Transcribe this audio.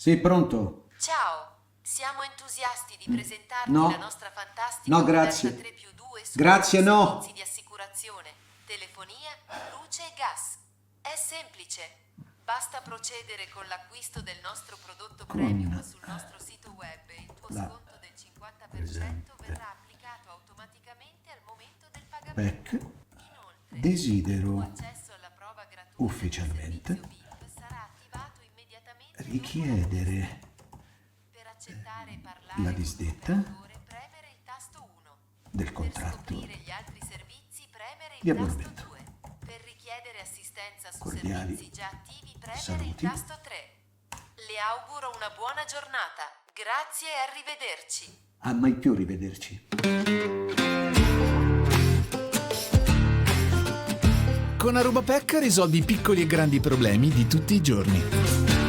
Sì, pronto? Ciao, siamo entusiasti di presentarti No. la nostra fantastica No, offerta grazie. 3+2 su Grazie, tutti i no. servizi di assicurazione, telefonia, luce e gas. È semplice. Basta procedere con l'acquisto del nostro prodotto premium sul nostro sito web e il tuo la sconto del 50% presente verrà applicato automaticamente al momento del pagamento. PEC Inoltre, il tuo desidero accesso alla prova gratuita del ufficialmente servizio VIP sarà attivato immediatamente dopo richiedere per accettare e parlare la con disdetta l'operatore, premere il tasto 1. del Per contratto scoprire gli altri servizi, premere di il tasto abbonamento. 2. Per richiedere assistenza su Cordiali servizi già attivi, premere il saluti. tasto 3. Le auguro una buona giornata. Grazie e arrivederci. A mai più rivederci. Con Arubapec risolvi piccoli e grandi problemi di tutti i giorni.